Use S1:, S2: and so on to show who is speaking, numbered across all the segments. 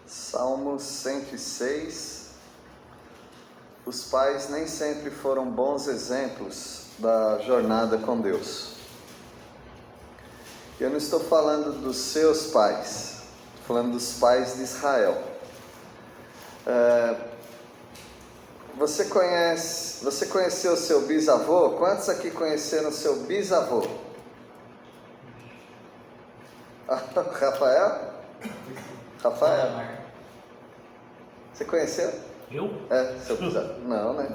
S1: Salmo 106. Os pais nem sempre foram bons exemplos da jornada com Deus. Eu não estou falando dos seus pais, estou falando dos pais de Israel. Você conheceu seu bisavô? Quantos aqui conheceram seu bisavô? Rafael? Você conheceu?
S2: Eu?
S1: Seu bisavô? Não, né?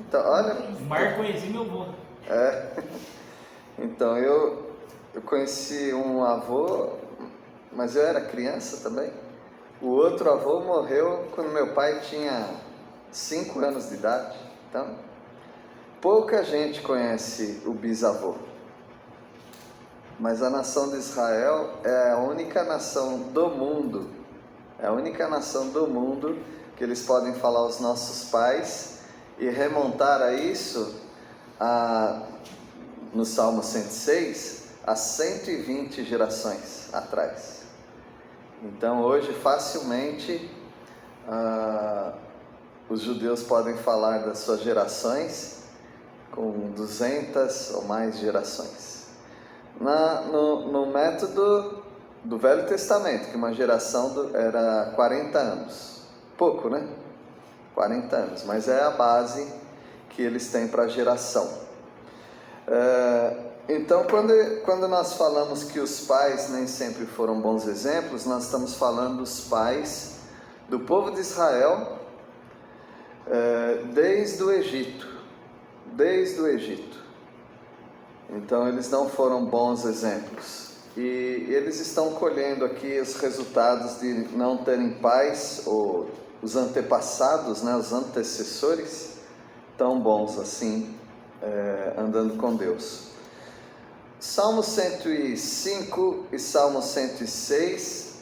S1: Então, olha.
S2: Mar conheci meu avô.
S1: Então, eu conheci um avô, mas eu era criança também. O outro avô morreu quando meu pai tinha 5 anos de idade. Então, pouca gente conhece o bisavô. Mas a nação de Israel é a única nação do mundo, que eles podem falar aos nossos pais e remontar a isso, no Salmo 106, a 120 gerações atrás. Então hoje facilmente os judeus podem falar das suas gerações com 200 ou mais gerações. No método do Velho Testamento, que uma geração era 40 anos. Pouco, né? 40 anos, mas é a base que eles têm para a geração. Então, quando nós falamos que os pais nem sempre foram bons exemplos, nós estamos falando dos pais do povo de Israel desde o Egito. Então eles não foram bons exemplos, e eles estão colhendo aqui os resultados de não terem pais, ou os antepassados, né, os antecessores, tão bons assim, andando com Deus. Salmo 105 e Salmo 106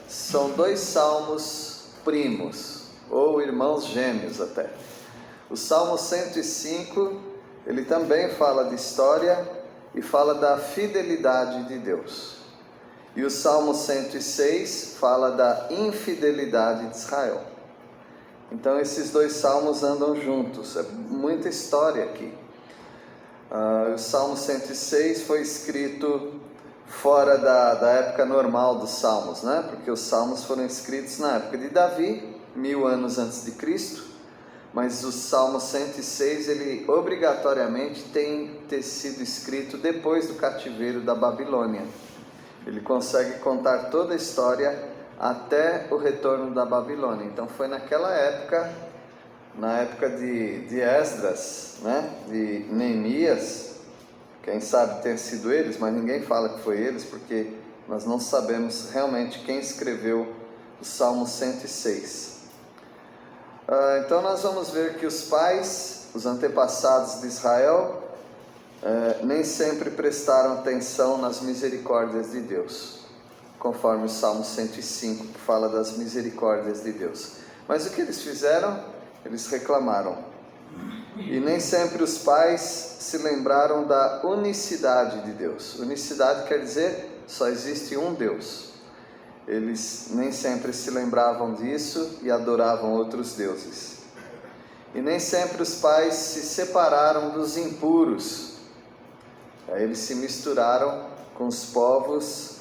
S1: são dois salmos primos, ou irmãos gêmeos até. O Salmo 105, ele também fala de história e fala da fidelidade de Deus. E o Salmo 106 fala da infidelidade de Israel. Então esses dois salmos andam juntos, é muita história aqui. O Salmo 106 foi escrito fora da época normal dos salmos, né? Porque os salmos foram escritos na época de Davi, 1000 anos antes de Cristo. Mas o Salmo 106, ele obrigatoriamente tem que ter sido escrito depois do cativeiro da Babilônia. Ele consegue contar toda a história até o retorno da Babilônia. Então foi naquela época, na época de Esdras, né? De Neemias, quem sabe tenha sido eles, mas ninguém fala que foi eles, porque nós não sabemos realmente quem escreveu o Salmo 106. Então nós vamos ver que os pais, os antepassados de Israel, nem sempre prestaram atenção nas misericórdias de Deus, conforme o Salmo 105, que fala das misericórdias de Deus. Mas o que eles fizeram? Eles reclamaram. E nem sempre os pais se lembraram da unicidade de Deus. Unicidade quer dizer, só existe um Deus. Eles nem sempre se lembravam disso e adoravam outros deuses. E nem sempre os pais se separaram dos impuros. Eles se misturaram com os povos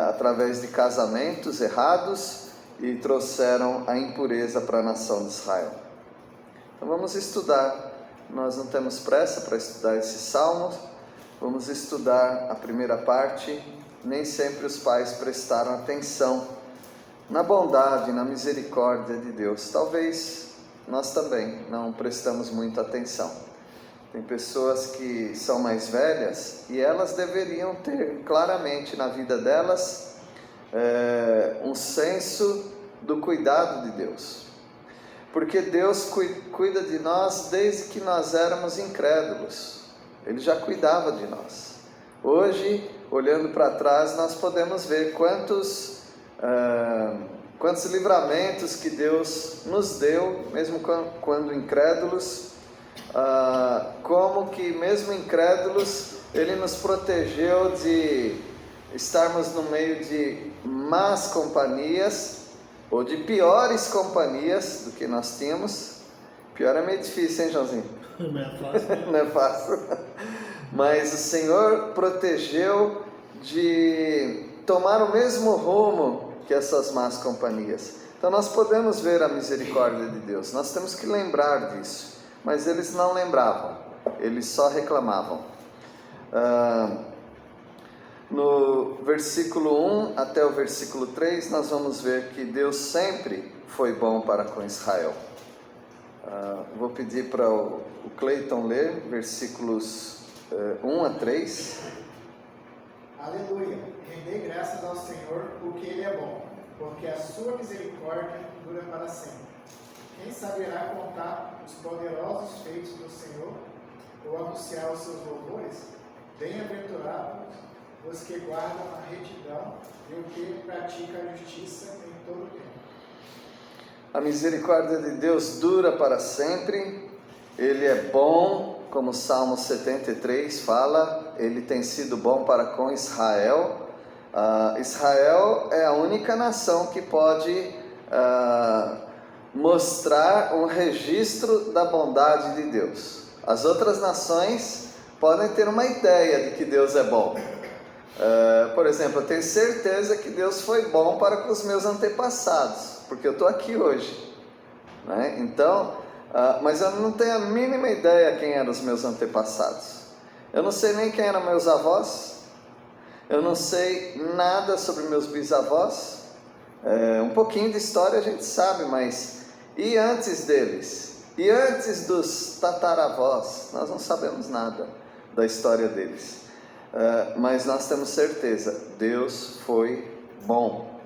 S1: através de casamentos errados e trouxeram a impureza para a nação de Israel. Então vamos estudar. Nós não temos pressa para estudar esses salmos. Vamos estudar a primeira parte. Nem sempre os pais prestaram atenção na bondade, na misericórdia de Deus. Talvez nós também não prestamos muita atenção. Tem pessoas que são mais velhas e elas deveriam ter claramente na vida delas um senso do cuidado de Deus. Porque Deus cuida de nós desde que nós éramos incrédulos. Ele já cuidava de nós. Hoje, olhando para trás, nós podemos ver quantos livramentos que Deus nos deu, mesmo quando incrédulos, como que mesmo incrédulos, Ele nos protegeu de estarmos no meio de más companhias, ou de piores companhias do que nós tínhamos. Pior é meio difícil, hein, Joãozinho?
S2: Não é fácil.
S1: Não é fácil. Mas o Senhor protegeu de tomar o mesmo rumo que essas más companhias. Então nós podemos ver a misericórdia de Deus, nós temos que lembrar disso. Mas eles não lembravam, eles só reclamavam. No versículo 1 até o versículo 3, nós vamos ver que Deus sempre foi bom para com Israel. Vou pedir para o Cleiton ler versículos 1 a 3.
S3: Aleluia! Rendei graças ao Senhor, porque Ele é bom, porque a sua misericórdia dura para sempre. Quem saberá contar os poderosos feitos do Senhor, ou anunciar os seus louvores? Bem-aventurados os que guardam a retidão e o que pratica a justiça em todo o tempo.
S1: A misericórdia de Deus dura para sempre, Ele é bom, como o Salmo 73 fala, Ele tem sido bom para com Israel. Israel é a única nação que pode mostrar um registro da bondade de Deus. As outras nações podem ter uma ideia de que Deus é bom. Por exemplo, eu tenho certeza que Deus foi bom para com os meus antepassados, porque eu estou aqui hoje, né? Então, mas eu não tenho a mínima ideia quem eram os meus antepassados. Eu não sei nem quem eram meus avós. Eu não sei nada sobre meus bisavós. Um pouquinho de história a gente sabe, mas e antes deles? E antes dos tataravós? Nós não sabemos nada da história deles. Mas nós temos certeza, Deus foi bom.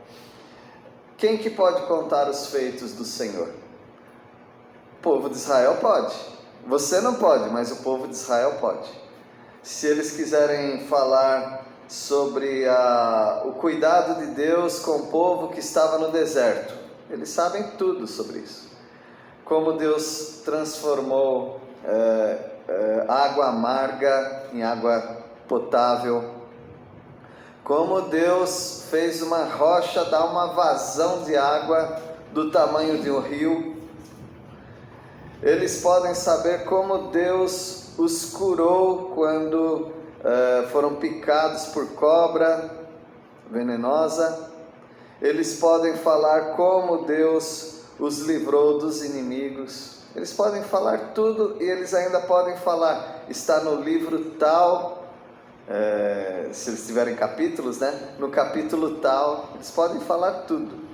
S1: Quem que pode contar os feitos do Senhor? O povo de Israel pode. Você não pode, mas o povo de Israel pode. Se eles quiserem falar sobre o cuidado de Deus com o povo que estava no deserto, eles sabem tudo sobre isso. Como Deus transformou água amarga em água potável, como Deus fez uma rocha dar uma vazão de água do tamanho de um rio. Eles podem saber como Deus os curou quando foram picados por cobra venenosa. Eles podem falar como Deus os livrou dos inimigos. Eles podem falar tudo, e eles ainda podem falar, está no livro tal, se eles tiverem capítulos, né? No capítulo tal, eles podem falar tudo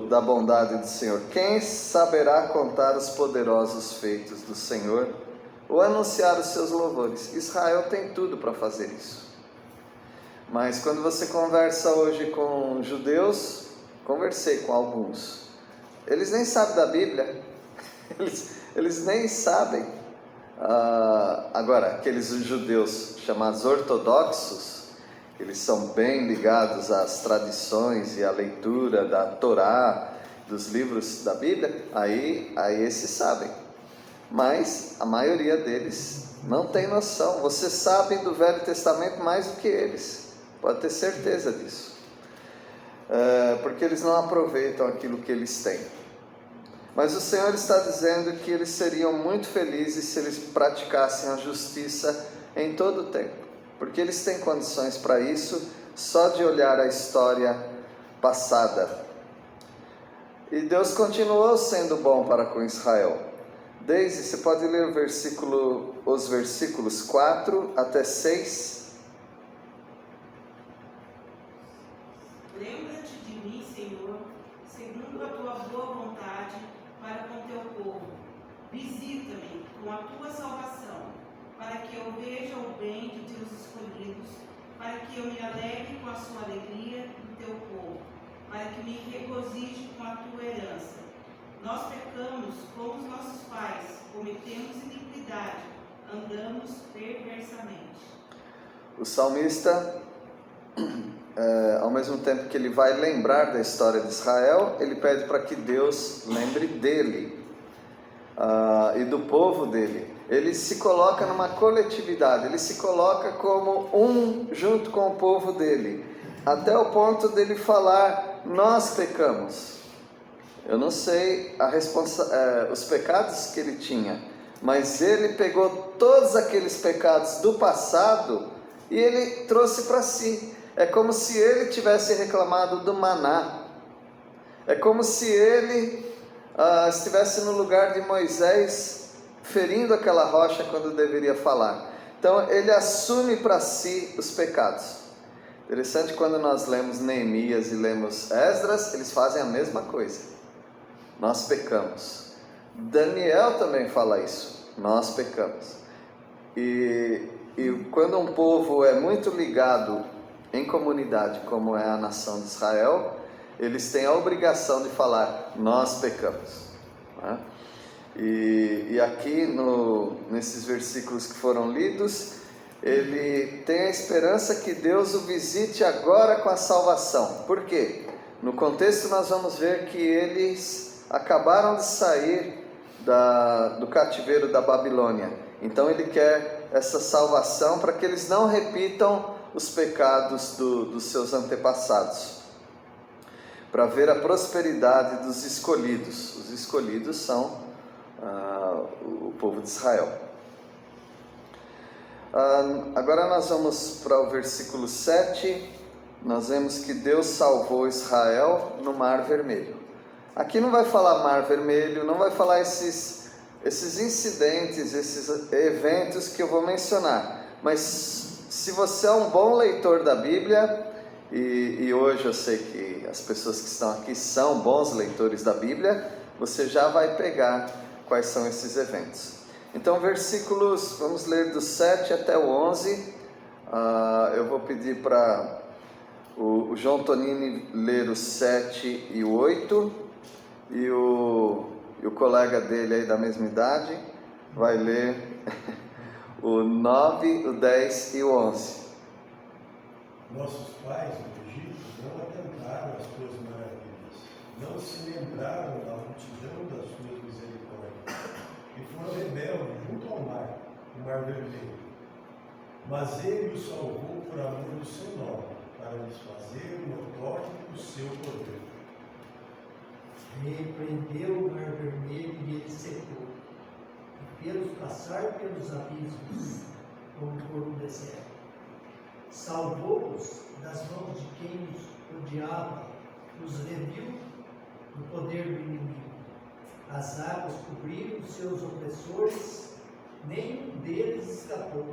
S1: da bondade do Senhor. Quem saberá contar os poderosos feitos do Senhor, ou anunciar os seus louvores? Israel tem tudo para fazer isso. Mas quando você conversa hoje com judeus, conversei com alguns, eles nem sabem da Bíblia, eles nem sabem. Agora, aqueles judeus chamados ortodoxos, eles são bem ligados às tradições e à leitura da Torá, dos livros da Bíblia, aí esses sabem. Mas a maioria deles não tem noção. Você sabe do Velho Testamento mais do que eles, pode ter certeza disso, porque eles não aproveitam aquilo que eles têm. Mas o Senhor está dizendo que eles seriam muito felizes se eles praticassem a justiça em todo o tempo, porque eles têm condições para isso, só de olhar a história passada. E Deus continuou sendo bom para com Israel. Deise, você pode ler os versículos 4 até 6.
S4: Lembra-te de mim, Senhor, segundo a tua boa vontade para com teu povo. Visita-me com a tua salvação, para que eu veja o bem de teus escolhidos, para que eu me alegre com a sua alegria do teu povo, para que me regozije com a tua herança. Nós pecamos como os nossos pais, cometemos iniquidade, andamos perversamente.
S1: O salmista, ao mesmo tempo que ele vai lembrar da história de Israel, ele pede para que Deus lembre dele e do povo dele. ele se coloca numa coletividade, ele se coloca como um junto com o povo dele, até o ponto dele falar: nós pecamos. Eu não sei os pecados que ele tinha, mas ele pegou todos aqueles pecados do passado e ele trouxe para si. É como se ele tivesse reclamado do maná, é como se ele estivesse no lugar de Moisés, ferindo aquela rocha quando deveria falar. Então ele assume para si os pecados. Interessante, quando nós lemos Neemias e lemos Esdras, eles fazem a mesma coisa: nós pecamos. Daniel também fala isso: nós pecamos. E quando um povo é muito ligado em comunidade, como é a nação de Israel, eles têm a obrigação de falar: nós pecamos, né? E aqui nesses versículos que foram lidos, ele tem a esperança que Deus o visite agora com a salvação. Por quê? No contexto nós vamos ver que eles acabaram de sair do cativeiro da Babilônia. Então ele quer essa salvação para que eles não repitam os pecados dos seus antepassados, para ver a prosperidade dos escolhidos. Os escolhidos são o povo de Israel. Agora nós vamos para o versículo 7. Nós vemos que Deus salvou Israel no Mar Vermelho. Aqui não vai falar Mar Vermelho, não vai falar esses incidentes, esses eventos que eu vou mencionar, mas se você é um bom leitor da Bíblia, e hoje eu sei que as pessoas que estão aqui são bons leitores da Bíblia, você já vai pegar quais são esses eventos. Então vamos ler do 7 até o 11. Eu vou pedir para o João Tonini ler o 7 e o 8, e o colega dele aí da mesma idade vai ler o 9, o 10 e o 11.
S2: Nossos pais no Egito não atentaram às tuas maravilhas, não se lembraram da multidão das tuas misericórdias, e foram rebeldes junto ao mar, o Mar Vermelho. Mas ele os salvou por amor do seu nome, para lhes fazer notório o seu poder.
S5: Repreendeu o Mar Vermelho e ele secou, e fez-os passar pelos abismos, como por um deserto. Salvou-os das mãos de quem os odiava, os reviu no poder do inimigo. As águas cobriram os seus opressores, nenhum deles escapou.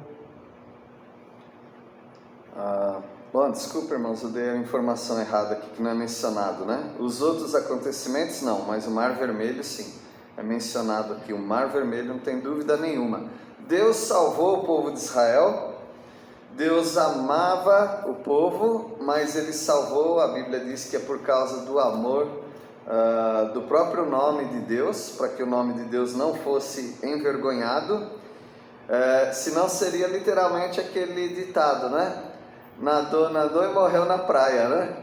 S1: Bom, desculpa, irmãos, eu dei a informação errada aqui, que não é mencionado, né? Os outros acontecimentos não, mas o Mar Vermelho sim, é mencionado aqui. O Mar Vermelho, não tem dúvida nenhuma. Deus salvou o povo de Israel. Deus amava o povo, mas ele salvou, a Bíblia diz que é por causa do amor do próprio nome de Deus, para que o nome de Deus não fosse envergonhado. Senão seria literalmente aquele ditado, né? Nadou e morreu na praia, né?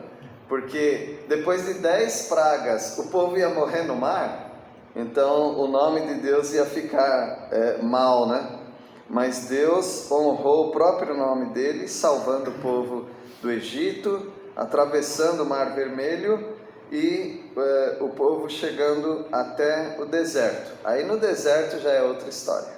S1: Porque depois de 10 pragas o povo ia morrer no mar, então o nome de Deus ia ficar mal, né? Mas Deus honrou o próprio nome dele, salvando o povo do Egito, atravessando o Mar Vermelho e o povo chegando até o deserto. Aí no deserto já é outra história,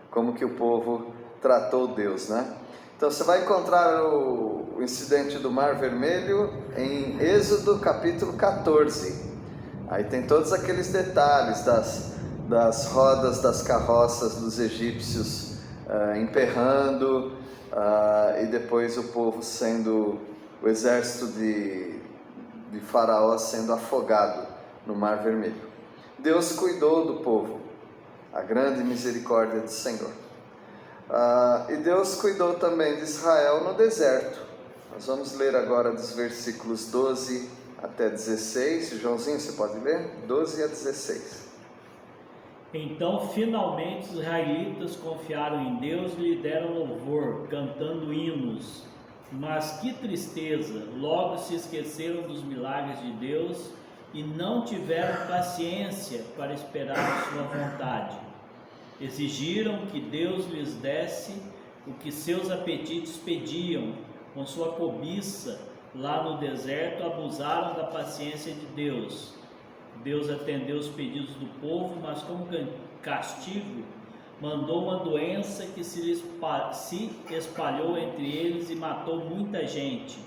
S1: como que o povo tratou Deus, né? Então você vai encontrar o incidente do Mar Vermelho em Êxodo capítulo 14. Aí tem todos aqueles detalhes das rodas das carroças dos egípcios emperrando, e depois o povo o exército de Faraó sendo afogado no Mar Vermelho. Deus cuidou do povo, a grande misericórdia do Senhor. E Deus cuidou também de Israel no deserto. Nós vamos ler agora dos versículos 12 até 16. Joãozinho, você pode ler? 12 a 16.
S6: Então, finalmente, os israelitas confiaram em Deus e lhe deram louvor, cantando hinos. Mas que tristeza! Logo se esqueceram dos milagres de Deus e não tiveram paciência para esperar a sua vontade. Exigiram que Deus lhes desse o que seus apetites pediam. Com sua cobiça lá no deserto, abusaram da paciência de Deus. Deus atendeu os pedidos do povo, mas como castigo, mandou uma doença que se espalhou entre eles e matou muita gente.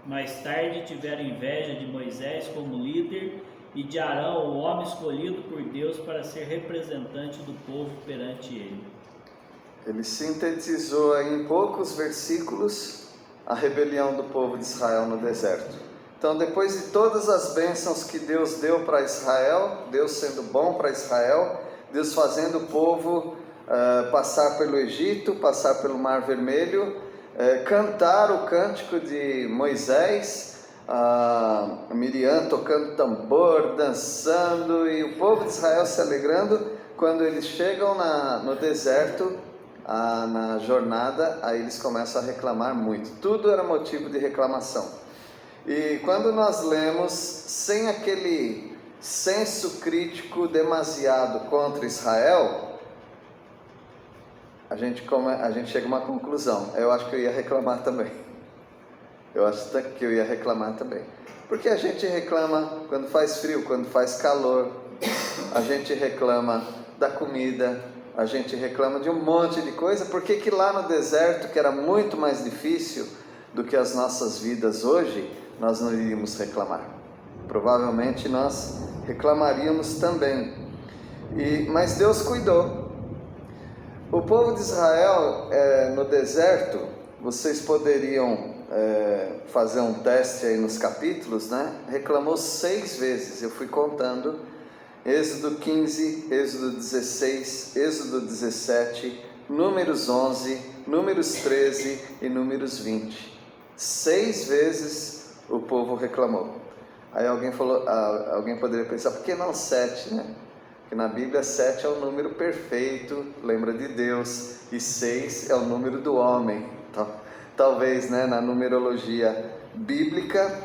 S6: Mais tarde tiveram inveja de Moisés como líder e de Arão, o homem escolhido por Deus para ser representante do povo perante ele.
S1: Ele sintetizou aí em poucos versículos a rebelião do povo de Israel no deserto. Então, depois de todas as bênçãos que Deus deu para Israel, Deus sendo bom para Israel, Deus fazendo o povo passar pelo Egito, passar pelo Mar Vermelho, cantar o cântico de Moisés, Miriam tocando tambor, dançando, e o povo de Israel se alegrando. Quando eles chegam no deserto, na jornada, aí eles começam a reclamar muito. Tudo era motivo de reclamação. E quando nós lemos sem aquele senso crítico demasiado contra Israel, a gente chega a uma conclusão. Eu acho que eu ia reclamar também. Porque a gente reclama quando faz frio, quando faz calor. A gente reclama da comida. A gente reclama de um monte de coisa. Por que que lá no deserto, que era muito mais difícil do que as nossas vidas hoje, nós não iríamos reclamar? Provavelmente nós reclamaríamos também. Mas Deus cuidou. O povo de Israel no deserto, vocês poderiam fazer um teste aí nos capítulos, né? Reclamou 6 vezes, eu fui contando. Êxodo 15, Êxodo 16, Êxodo 17, Números 11, Números 13 e Números 20. 6 vezes o povo reclamou. Aí alguém poderia pensar, por que não 7, né? Porque na Bíblia 7 é o número perfeito, lembra de Deus, e 6 é o número do homem. Então, talvez, né, na numerologia bíblica,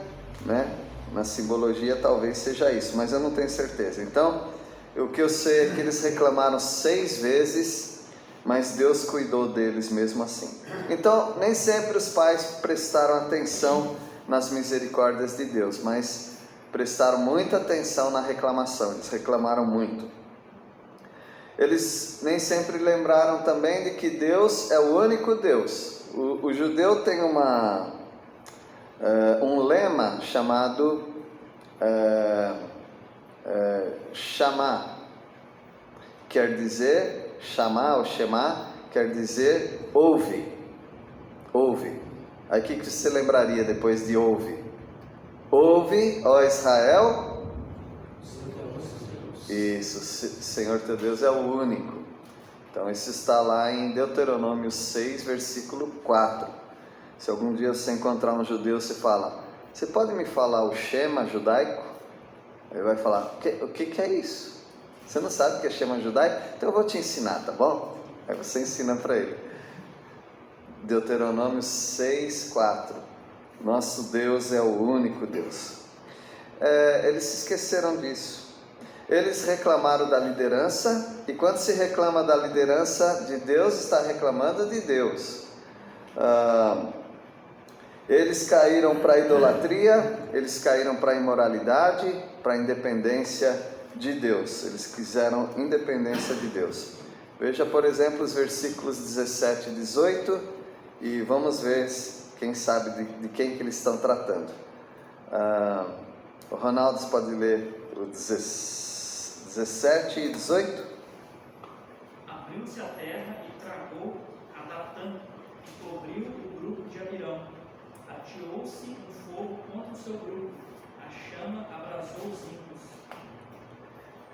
S1: né, na simbologia talvez seja isso, mas eu não tenho certeza. Então, o que eu sei é que eles reclamaram 6 vezes, mas Deus cuidou deles mesmo assim. Então, nem sempre os pais prestaram atenção nas misericórdias de Deus, mas prestaram muita atenção na reclamação. Eles reclamaram muito. Eles nem sempre lembraram também de que Deus é o único Deus. O judeu tem um lema chamado Shama, quer dizer, Shama ou Shema, quer dizer ouve. Ouve. Aí o que você lembraria depois de ouve? Ouve, ó Israel. Isso, Senhor teu Deus é o único. Então isso está lá em Deuteronômio 6, versículo 4. Se algum dia você encontrar um judeu, você fala, você pode me falar o Shema judaico? Ele vai falar, o que é isso? Você não sabe o que é Shema judaico? Então eu vou te ensinar, tá bom? Aí você ensina para ele. Deuteronômio 6, 4. Nosso Deus é o único Deus. Eles se esqueceram disso. Eles reclamaram da liderança, e quando se reclama da liderança de Deus, está reclamando de Deus. Eles caíram para a idolatria, eles caíram para a imoralidade, para a independência de Deus. Eles quiseram independência de Deus. Veja, por exemplo, os versículos 17 e 18, e vamos ver, quem sabe de quem que eles estão tratando. O Ronaldo pode ler o 17 e 18.
S7: Abriu-se a terra e tragou a Datã, e cobriu o grupo de Abirão. Ateou-se um fogo contra o seu grupo, a chama abrasou os ímpios.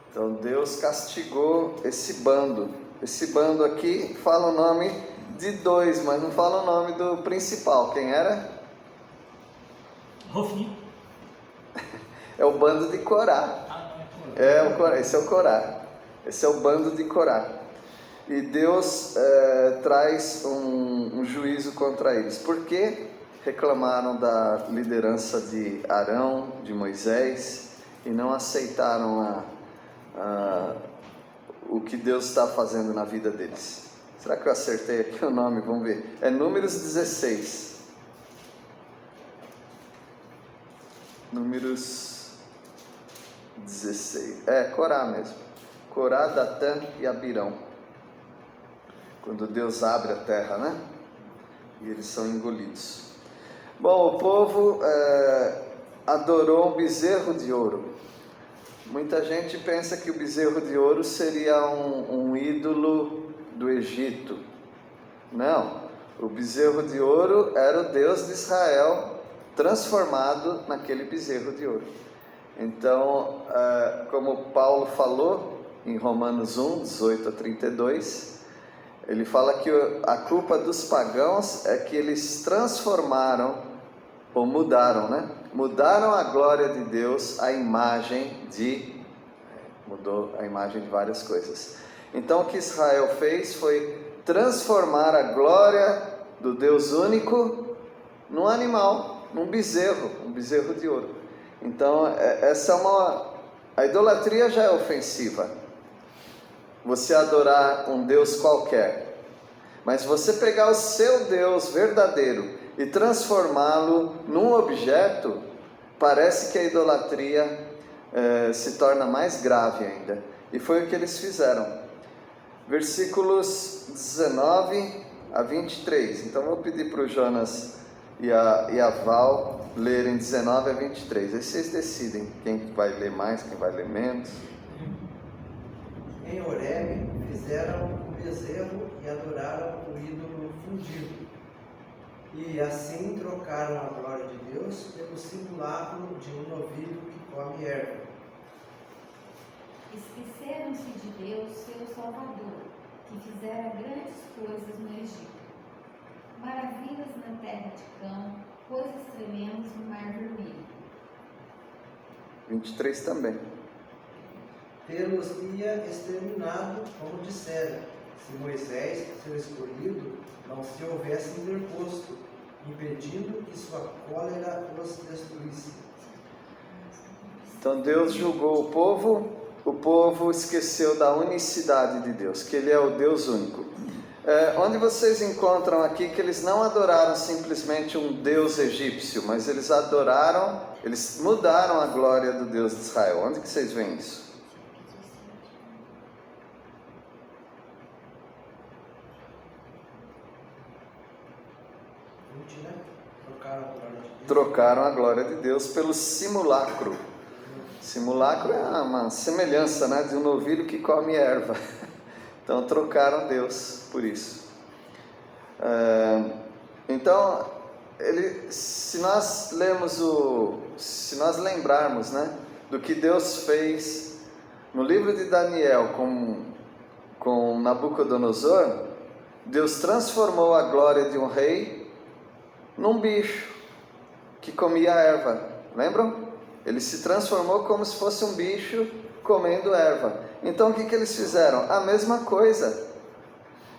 S1: Então Deus castigou esse bando. Esse bando aqui fala o nome de 2, mas não fala o nome do principal. Quem era?
S7: Rofim.
S1: É o bando de Corá. Esse é o Corá. Esse é o bando de Corá. E Deus traz um juízo contra eles. Por que reclamaram da liderança de Arão, de Moisés, e não aceitaram o que Deus está fazendo na vida deles. Será que eu acertei aqui o nome? Vamos ver. É Números 16. Números 16. É, Corá mesmo. Corá, Datã e Abirão. Quando Deus abre a terra, né? E eles são engolidos. Bom, o povo adorou um bezerro de ouro. Muita gente pensa que o bezerro de ouro seria um ídolo do Egito. Não, o bezerro de ouro era o Deus de Israel transformado naquele bezerro de ouro. Então, como Paulo falou em Romanos 1, 18 a 32, ele fala que a culpa dos pagãos é que eles transformaram, ou mudaram, né? Mudaram a glória de Deus à imagem de... mudou a imagem de várias coisas. Então o que Israel fez foi transformar a glória do Deus único num animal, num bezerro de ouro. Então essa é a idolatria já é ofensiva. Você adorar um Deus qualquer, mas você pegar o seu Deus verdadeiro e transformá-lo num objeto, parece que a idolatria se torna mais grave ainda. E foi o que eles fizeram. Versículos 19 a 23. Então vou pedir para o Jonas e a Val lerem 19 a 23. Aí vocês decidem quem vai ler mais, quem vai ler menos.
S8: Em Horebe fizeram o bezerro e adoraram o ídolo fundido. E assim trocaram a glória de Deus pelo simulacro de um novilho que come erva.
S9: Esqueceram-se de Deus, seu Salvador, que fizera grandes coisas no Egito, maravilhas na terra de Cão, coisas tremendas no Mar Vermelho.
S1: 23 também.
S8: Tê-los-ia exterminado, como disseram, se Moisés, seu escolhido, não se houvesse interposto, impedindo que sua cólera os destruísse.
S1: Então Deus julgou o povo esqueceu da unicidade de Deus, que Ele é o Deus único. Onde vocês encontram aqui que eles não adoraram simplesmente um Deus egípcio, mas eles mudaram a glória do Deus de Israel? Onde que vocês veem isso? Trocaram a glória de Deus pelo simulacro. Simulacro é uma semelhança, né, de um novilho que come erva. Então trocaram Deus por isso. Então, se nós lembrarmos, né, do que Deus fez no livro de Daniel com Nabucodonosor, Deus transformou a glória de um rei num bicho que comia erva. Lembram? Ele se transformou como se fosse um bicho comendo erva. Então o que eles fizeram? A mesma coisa.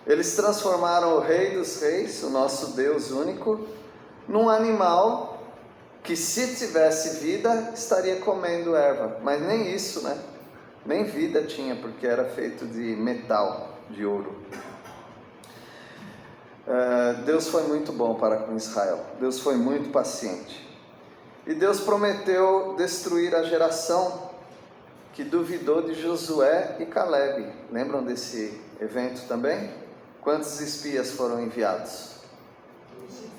S1: Eles transformaram o Rei dos Reis, o nosso Deus único, num animal que, se tivesse vida, estaria comendo erva. Mas nem isso, né? Nem vida tinha, porque era feito de metal, de ouro. Deus foi muito bom para com Israel. Deus foi muito paciente. E Deus prometeu destruir a geração que duvidou de Josué e Caleb. Lembram desse evento também? Quantos espias foram enviados?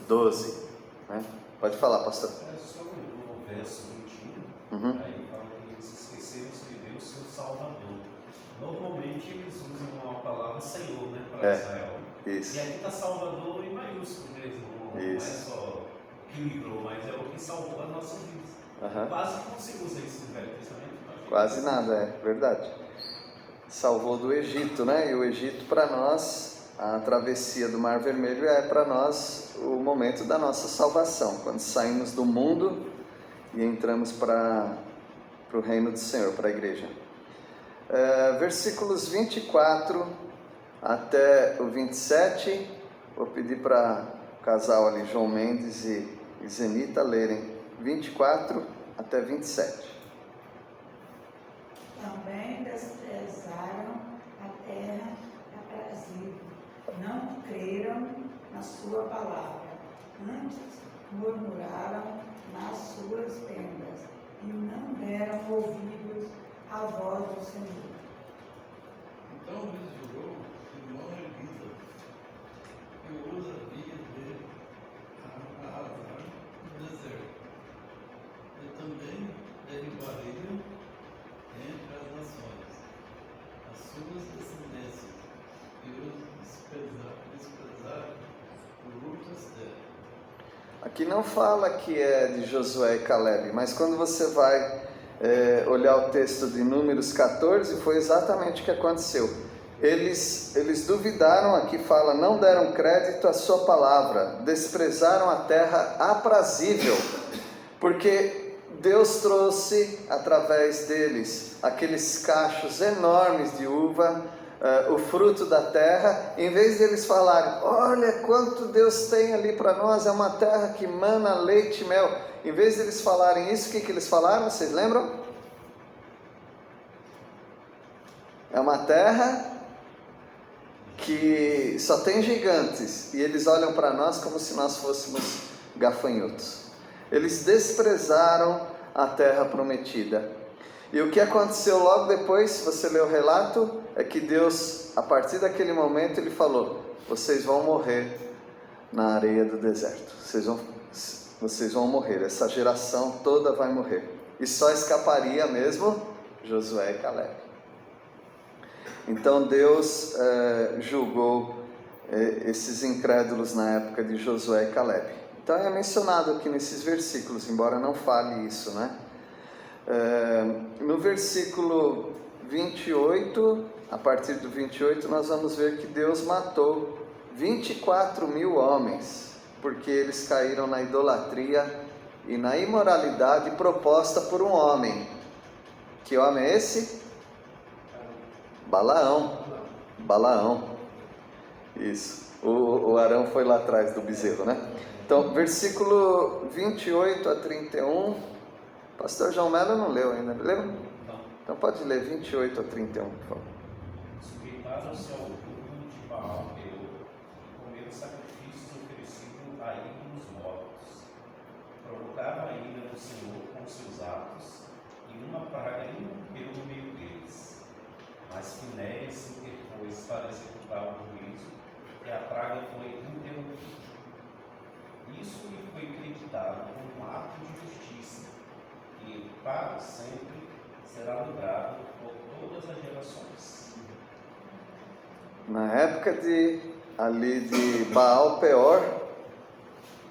S1: 12. Né? Pode falar, pastor.
S2: Só no verso 21, aí fala que eles esqueceram-se de Deus, seu Salvador. Normalmente eles usam a palavra Senhor, né, para Israel.
S1: Isso.
S2: E aqui está Salvador em maiúsculo mesmo. Não é só Hero, mas é o que salvou as nossas vidas. Quase que não se usa isso no Velho Testamento.
S1: Quase nada, é verdade. Salvou do Egito, né? E o Egito, para nós, a travessia do Mar Vermelho é para nós o momento da nossa salvação, quando saímos do mundo e entramos para o reino do Senhor, para a igreja. Versículos 24 até o 27, vou pedir para o casal ali, João Mendes e Zenita, lerem 24 até 27.
S4: Também desprezaram
S10: antes murmuraram nas suas tendas e não deram ouvidos à voz do Senhor.
S11: Então lhes jurou Simão Elisa, que os havia de arrasar no deserto, e também derribariam entre as nações as suas descendências, e os desprezaram por outras terras.
S1: Aqui não fala que é de Josué e Calebe, mas quando você vai olhar o texto de Números 14, foi exatamente o que aconteceu. Eles duvidaram, aqui fala, não deram crédito à sua palavra, desprezaram a terra aprazível, porque Deus trouxe através deles aqueles cachos enormes de uva, o fruto da terra. Em vez de eles falarem, olha quanto Deus tem ali para nós, é uma terra que mana leite e mel. Em vez de eles falarem isso, o que eles falaram? Vocês lembram? É uma terra que só tem gigantes, e eles olham para nós como se nós fôssemos gafanhotos. Eles desprezaram a terra prometida. E o que aconteceu logo depois, se você ler o relato, é que Deus, a partir daquele momento, Ele falou, vocês vão morrer na areia do deserto, vocês vão morrer, essa geração toda vai morrer. E só escaparia mesmo Josué e Calebe. Então Deus julgou esses incrédulos na época de Josué e Calebe. Então é mencionado aqui nesses versículos, embora não fale isso, né? No versículo 28, a partir do 28, nós vamos ver que Deus matou 24 mil homens, porque eles caíram na idolatria e na imoralidade proposta por um homem. Que homem é esse? Balaão. Isso. O Arão foi lá atrás do bezerro, né? Então, versículo 28 a 31. Pastor João Melo não leu ainda, leu? Não. Então pode ler 28 a 31, por favor.
S12: Sujeitaram-se ao culto de Baal Peor, e comeram sacrifícios oferecidos a ídolos mortos. Provocaram a ira do Senhor com seus atos, e uma praga irrompeu no meio deles. Mas Finéias se interpôs para executar o juízo, e a praga foi interrompida. Isso lhe foi acreditado como um ato de justiça, que para sempre será lembrado por todas as gerações.
S1: Na época de Baal Peor,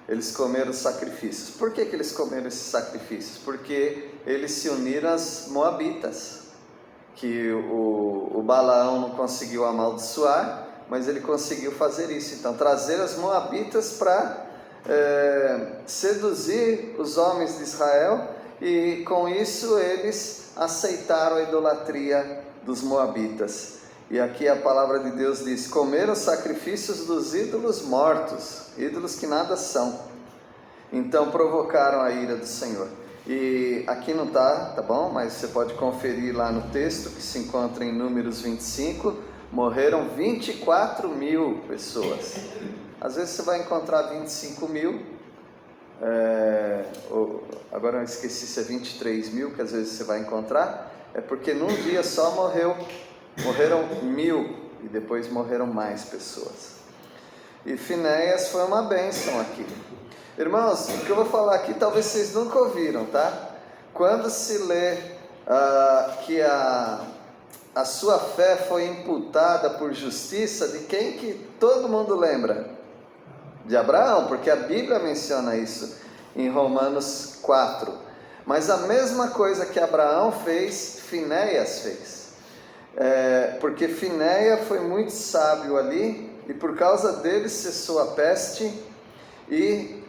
S1: eles comeram sacrifícios. Por que eles comeram esses sacrifícios? Porque eles se uniram às Moabitas, que o Balaão não conseguiu amaldiçoar, mas ele conseguiu fazer isso. Então, trazer as Moabitas para seduzir os homens de Israel, e com isso eles aceitaram a idolatria dos Moabitas. E aqui a palavra de Deus diz, comeram sacrifícios dos ídolos mortos, ídolos que nada são. Então provocaram a ira do Senhor. E aqui não tá bom? Mas você pode conferir lá no texto que se encontra em Números 25, morreram 24 mil pessoas. Às vezes você vai encontrar 25 mil, agora eu esqueci se é 23 mil, que às vezes você vai encontrar, é porque num dia só morreram 1000, e depois morreram mais pessoas. E Finéias foi uma bênção aqui. Irmãos, o que eu vou falar aqui talvez vocês nunca ouviram, tá? Quando se lê que a sua fé foi imputada por justiça, de quem que todo mundo lembra? De Abraão, porque a Bíblia menciona isso em Romanos 4. Mas a mesma coisa que Abraão fez, Finéias fez. Porque Finéias foi muito sábio ali, e por causa dele cessou a peste, e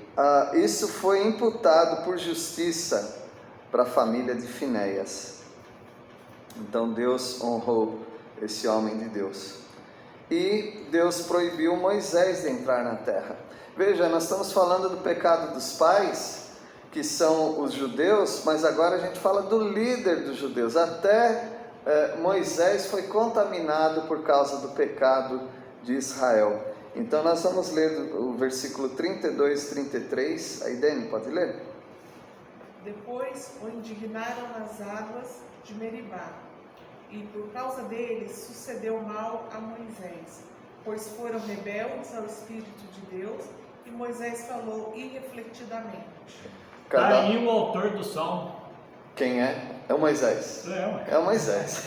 S1: isso foi imputado por justiça para a família de Finéias. Então Deus honrou esse homem de Deus. E Deus proibiu Moisés de entrar na terra. Veja, nós estamos falando do pecado dos pais, que são os judeus, mas agora a gente fala do líder dos judeus. Até Moisés foi contaminado por causa do pecado de Israel. Então nós vamos ler o versículo 32 e 33. A Idene, pode ler?
S13: Depois o indignaram nas águas de Meribá, e por causa deles sucedeu mal a Moisés, pois foram rebeldes ao Espírito de Deus, e Moisés falou irrefletidamente.
S6: Aí o autor do Salmo.
S1: Quem é? É o Moisés.
S6: É
S1: o Moisés.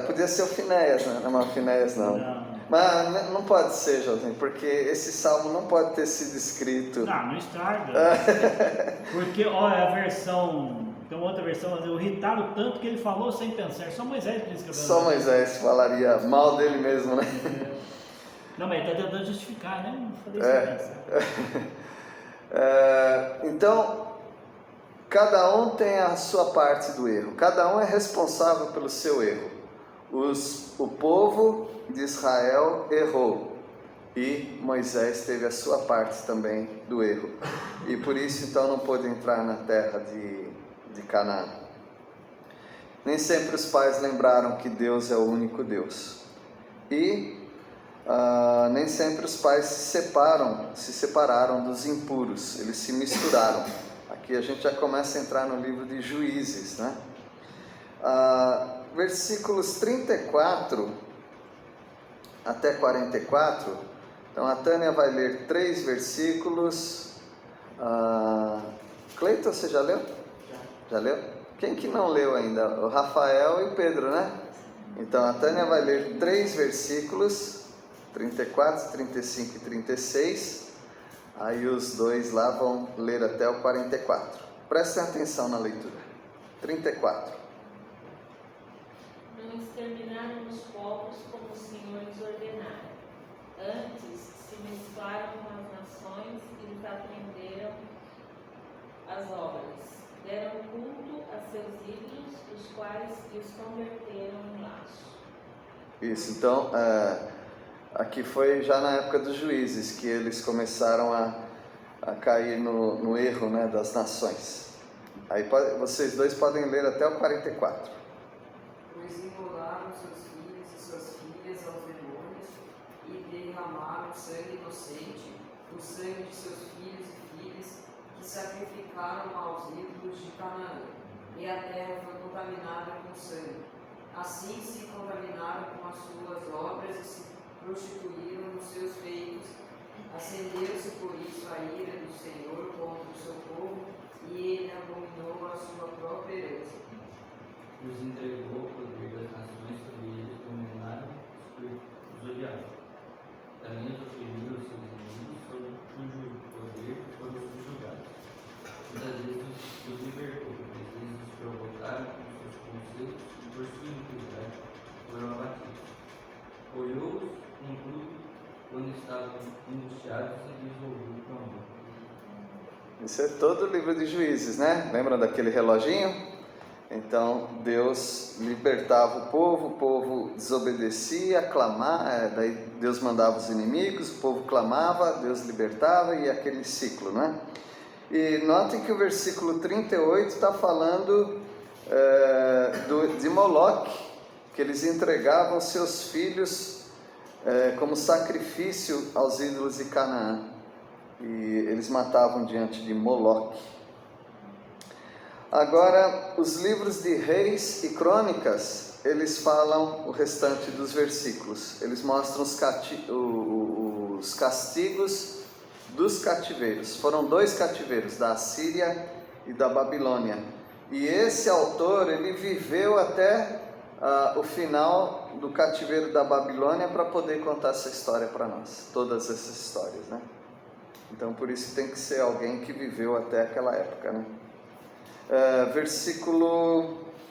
S1: Podia ser o Finéias, né? Não é o Finéias, não. Mas não pode ser, Josinho, porque esse salmo não pode ter sido escrito.
S6: Não estraga. Porque, olha, a versão. Tem uma outra versão, mas o irritaram tanto que ele falou sem pensar. Só Moisés que escreveu.
S1: Só Moisés falaria mal dele mesmo, né?
S6: Não, mas ele está tentando justificar, né? Não falei sem
S1: pensar. Então, cada um tem a sua parte do erro. Cada um é responsável pelo seu erro. O povo de Israel errou e Moisés teve a sua parte também do erro, e por isso então não pôde entrar na terra de Canaã. Nem sempre os pais lembraram que Deus é o único Deus, e nem sempre os pais se separaram dos impuros, eles se misturaram. Aqui a gente já começa a entrar no livro de Juízes, né? Versículos 34 até 44, então a Tânia vai ler 3 versículos. Cleiton, você já leu? Já leu? Quem que não leu ainda? O Rafael e o Pedro, né? Então a Tânia vai ler 3 versículos, 34, 35 e 36, aí os dois lá vão ler até o 44. Prestem atenção na leitura. 34.
S14: Não exterminaram os povos como o Senhor lhes ordenara. Antes se mesclaram com as nações e lhes aprenderam as obras. Deram culto a seus ídolos, os quais os converteram em laço.
S1: Isso, então, aqui foi já na época dos juízes que eles começaram a cair no erro, né, das nações. Aí vocês dois podem ler até o 44.
S15: Pois imolaram seus filhos e suas filhas aos demônios e derramaram sangue inocente, o sangue de seus filhos e filhas, que sacrificaram aos ídolos de Canaã, e a terra foi contaminada com sangue. Assim se contaminaram com as suas obras e se prostituíram nos seus feitos. Acendeu-se por isso a ira do Senhor contra o seu povo, e ele abominou a sua própria herança.
S16: Os entregou ao poder das nações sobre eles, dominaram os odiados. Também os oprimiu os seus inimigos, sob cujo poder foram subjugados. Muitas vezes os libertou, muitas vezes os provocaram com seus conselhos e por sua iniquidade foram abatidos. Olhou-os, contudo, quando estavam angustiados e lhes ouviu o clamor.
S1: Isso é todo o livro de Juízes, né? Lembram daquele reloginho? Então Deus libertava o povo desobedecia, clamava, daí Deus mandava os inimigos, o povo clamava, Deus libertava, e aquele ciclo, né? E notem que o versículo 38 está falando de Moloque, que eles entregavam seus filhos como sacrifício aos ídolos de Canaã, e eles matavam diante de Moloque. Agora, os livros de Reis e Crônicas, eles falam o restante dos versículos. Eles mostram os castigos dos cativeiros. Foram 2 cativeiros, da Assíria e da Babilônia. E esse autor, ele viveu até o final do cativeiro da Babilônia para poder contar essa história para nós. Todas essas histórias, né? Então, por isso tem que ser alguém que viveu até aquela época, né?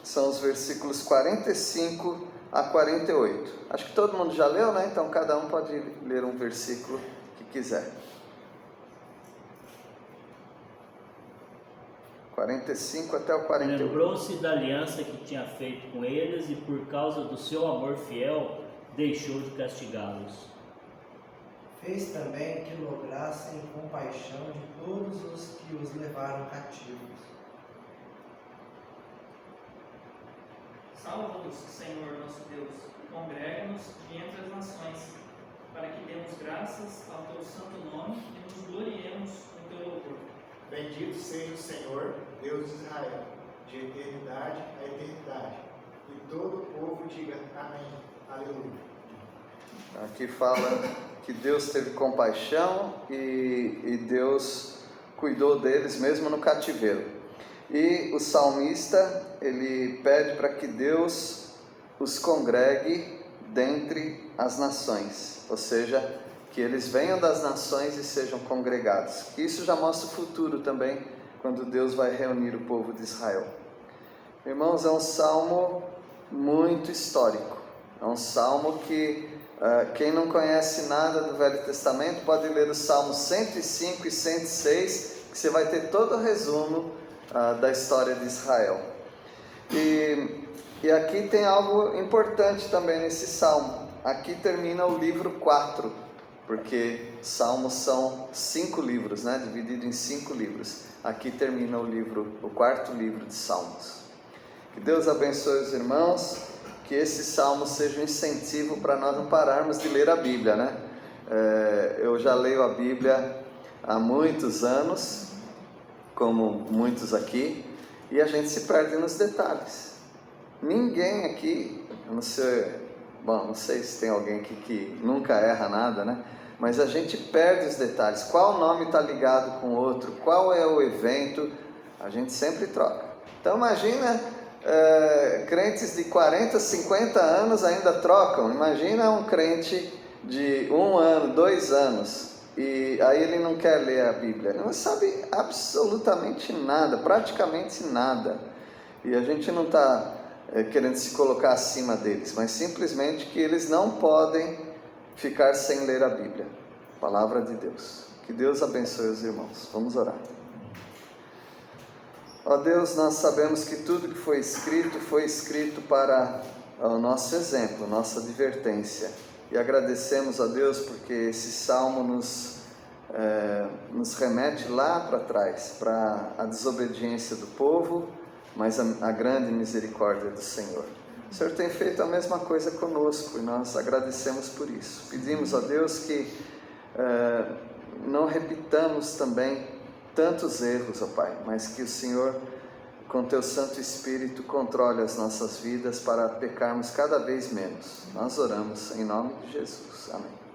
S1: São os versículos 45 a 48. Acho que todo mundo já leu, né? Então cada um pode ler um versículo que quiser. 45 até o 48.
S6: Lembrou-se da aliança que tinha feito com eles, e por causa do seu amor fiel, deixou de castigá-los.
S8: Fez também que lograssem compaixão de todos os que os levaram cativos.
S7: Salva-nos, Senhor nosso Deus, congrega-nos de entre as nações, para que demos graças ao teu santo nome e nos gloriemos no teu louvor.
S3: Bendito seja o Senhor, Deus de Israel, de eternidade a eternidade. E todo o povo diga amém. Aleluia.
S1: Aqui fala que Deus teve compaixão e Deus cuidou deles mesmo no cativeiro. E o salmista, ele pede para que Deus os congregue dentre as nações, ou seja, que eles venham das nações e sejam congregados. Isso já mostra o futuro também, quando Deus vai reunir o povo de Israel. Irmãos, é um salmo muito histórico, é um salmo que quem não conhece nada do Velho Testamento pode ler os Salmos 105 e 106, que você vai ter todo o resumo da história de Israel. E aqui tem algo importante também nesse salmo. Aqui termina o livro 4, porque Salmos são 5 livros, né? Dividido em 5 livros. Aqui termina o 4º livro de Salmos. Que Deus abençoe os irmãos, que esse salmo seja um incentivo para nós não pararmos de ler a Bíblia, né? Eu já leio a Bíblia há muitos anos, como muitos aqui, e a gente se perde nos detalhes. Ninguém aqui, não sei se tem alguém aqui que nunca erra nada, né? Mas a gente perde os detalhes. Qual nome está ligado com o outro? Qual é o evento? A gente sempre troca. Então imagina... crentes de 40, 50 anos ainda trocam. Imagina um crente de 1 ano, 2 anos, e aí ele não quer ler a Bíblia, ele não sabe absolutamente nada, praticamente nada, e a gente não está querendo se colocar acima deles, mas simplesmente que eles não podem ficar sem ler a Bíblia, palavra de Deus. Que Deus abençoe os irmãos. Vamos orar. Ó Deus, nós sabemos que tudo que foi escrito para o nosso exemplo, nossa advertência. E agradecemos a Deus porque esse salmo nos remete lá para trás, para a desobediência do povo, mas a grande misericórdia do Senhor. O Senhor tem feito a mesma coisa conosco e nós agradecemos por isso. Pedimos a Deus que não repitamos também tantos erros, ó Pai, mas que o Senhor, com Teu Santo Espírito, controle as nossas vidas para pecarmos cada vez menos. Nós oramos em nome de Jesus. Amém.